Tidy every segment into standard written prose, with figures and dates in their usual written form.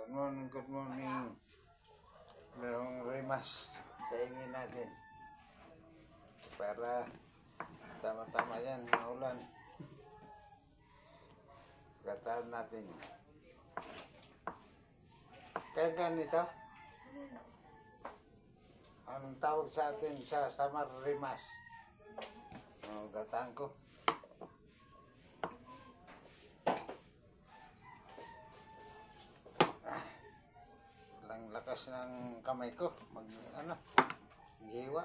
Good morning. Merong remas sa ingin natin. Para tama-tama yan, maulan. Gataan natin. Kaya ganito, anong tawag sa atin sa Samar Rimas? Gataan ko. Lang lakas ng kamay ko. Giwa.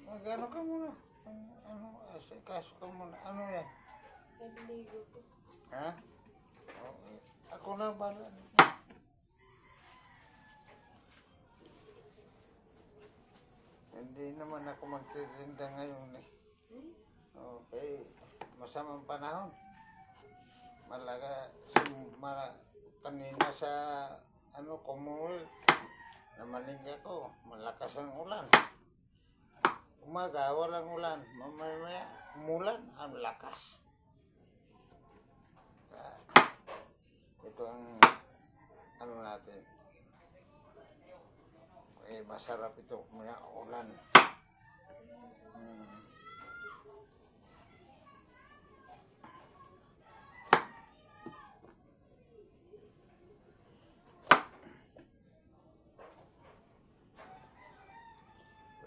Magano ka muna. Kaso ka muna. Ano yan? Nagligo po. Ha? Okay. Ako na bala. Hindi naman ako magtitinda ngayon eh. Okay. Masamang panahon. Kanina sa Commonwealth, namalingga ko, malakas ang ulan. Umaga, walang ulan. Mamaya, umulan, ang lakas. Ito ang natin. Masarap ito, may ulan.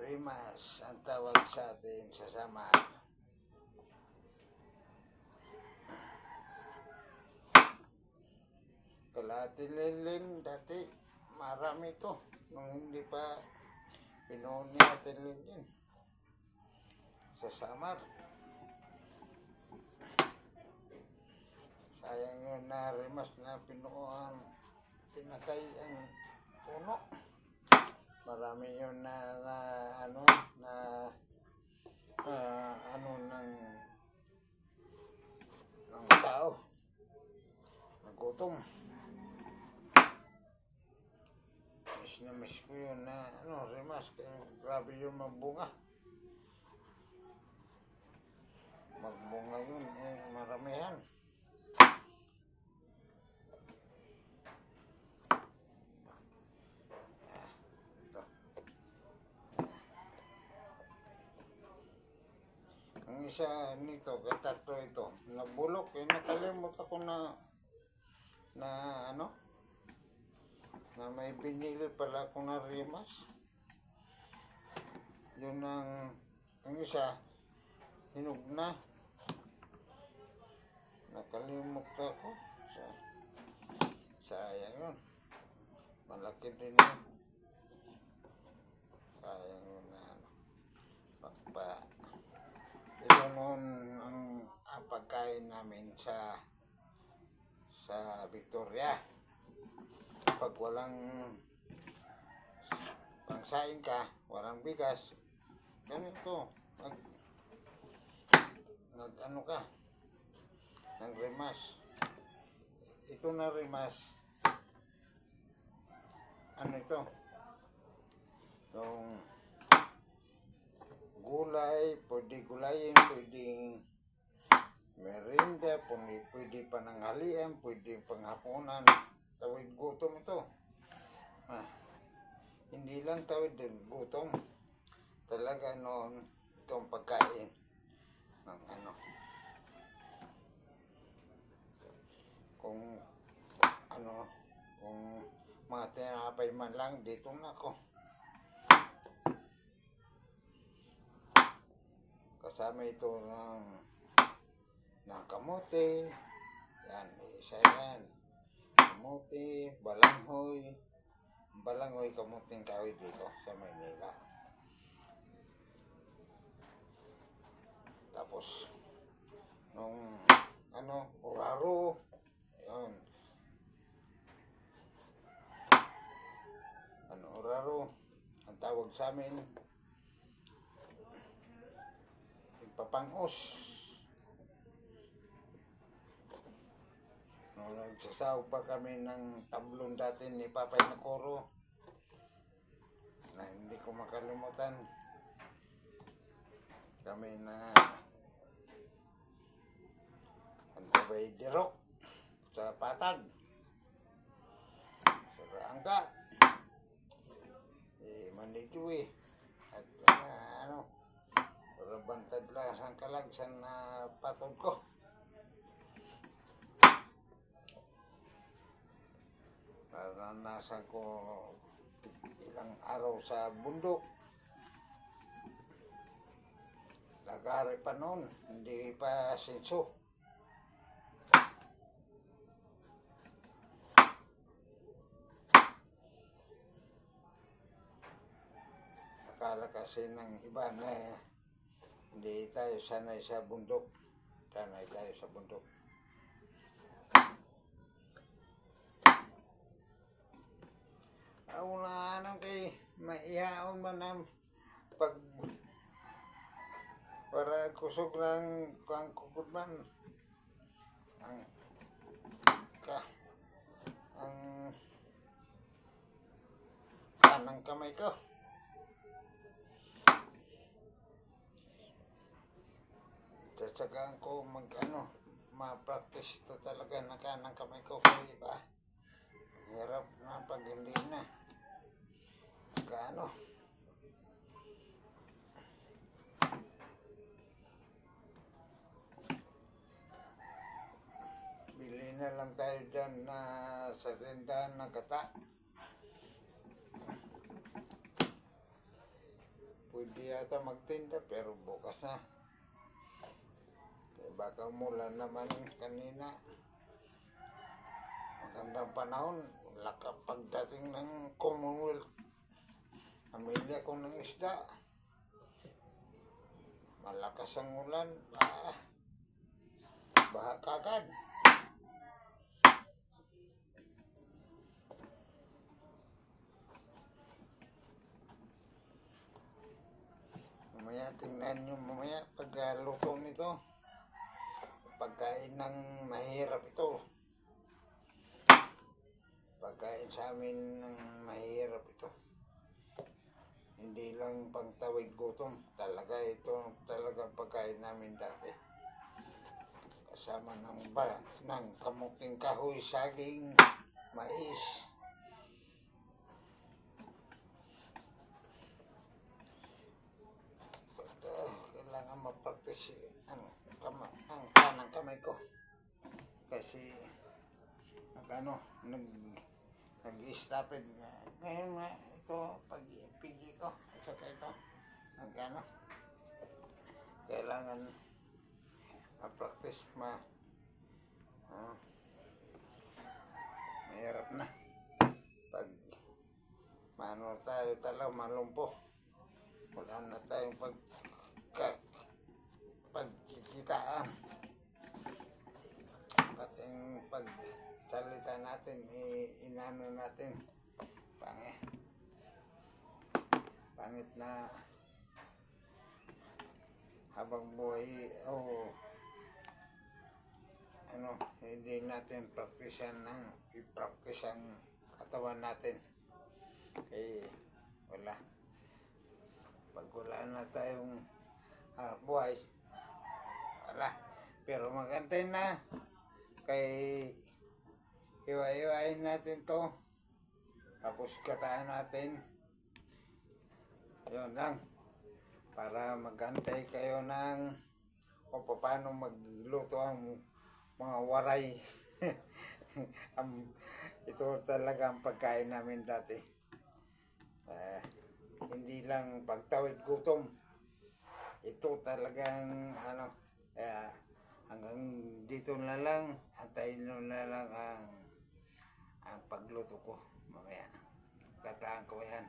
Rimas ang tawag sa atin sa Samar. Kalahati lilim dati marami ito nung hindi pa pinuon ni Ate Lilin sa Samar. Sayang yun na rimas na pinuon, pinakay ang puno. Marami yun ng tao. Nagutom. Miss na miss ko yun na rimas. Grabe yung magbunga. Magbunga yun, maramihan. Ang isa nito, tatlo ito, nabulok, nakalimot ako na may pinili pala ako na rimas. Yun ang isa, hinog na. Nakalimot ako. Sayang yun. Malaki din yun. Sayang yun ito noon ang pagkain namin sa Victoria. Pag walang pangsaing ka, walang bigas, ganito, ka, ng rimas. Ito na rimas, ito, yung gulay, pwede gulayin, pwede merinda, pwede pananghalian, pwede panghapunan. Tawid gutom ito. Hindi lang tawid gutom. Talaga noon, itong pagkain ng kung mga tinapay man lang, dito na ako. Kasama ito ng kamote. Yan, isa yan. Kamote, balanghoy. Balanghoy, kamuting kahoy dito sa Maynila. Tapos, nung uraro. Ayun. Uraro. Ang tawag sa amin, papangos. Nagsasawag pa kami ng tablon dati ni Papay Nakoro na hindi ko makalimutan. Kami na Sabay dirok sa patag. Sa rangka. Manidyo at para bantad lang ang kalagsan na patod ko. Naranasan ko ilang araw sa bundok. Lagari pa noon, hindi pa senso. Akala kasi ng iba na hindi tayo sanay sa bundok. Sanay tayo sa bundok. Una kay maihaon man ang pag para kusog ng kang kukudman ang kanang kamay ko. Tatsagaan ko ma-practice ito talaga na kanang kamay ko. Kaya ba? Hirap na pag hindi na. Bili na lang tayo dyan na sa tindahan ng gata. Pwede yata magtinda pero bukas na. Kaya baka umulan naman kanina. Magandang panahon. Pagdating ng Commonwealth, namili ako ng isda. Malakas ang ulan, baha kagad. Mamaya tingnan nyo mamaya pagluto nito. Pagkain ng mahirap ito. Pagkain sa amin ng mahirap ito. Hindi lang pangtawid gutom. Talaga ito talagang pagkain namin dati. Kasama ng kamuting kahoy, saging, mais. Kailangan ma-practice ang kanang kamay ko. Kasi nag-stopid ngayon nga ito pag-pigi ko at saka ito kailangan ma-practice mahirap na pag tayo talaga malumpo, wala na tayong pagkikitaan. Pati yung pagsalita natin, inano natin, pangit na habang buhay hindi natin i-practice ang katawan natin. Wala. Pag wala na tayong buhay, wala. Pero magantay na. Iwa-iwain natin to. Tapos kataan natin. Yun lang. Para magantay kayo ng paano magluto ang mga waray. Ito talaga ang pagkain namin dati. Hindi lang pagtawid gutom. Ito talagang hanggang dito na lang. Antayin na lang ang pagluto ko mamaya. Kataan ko yan.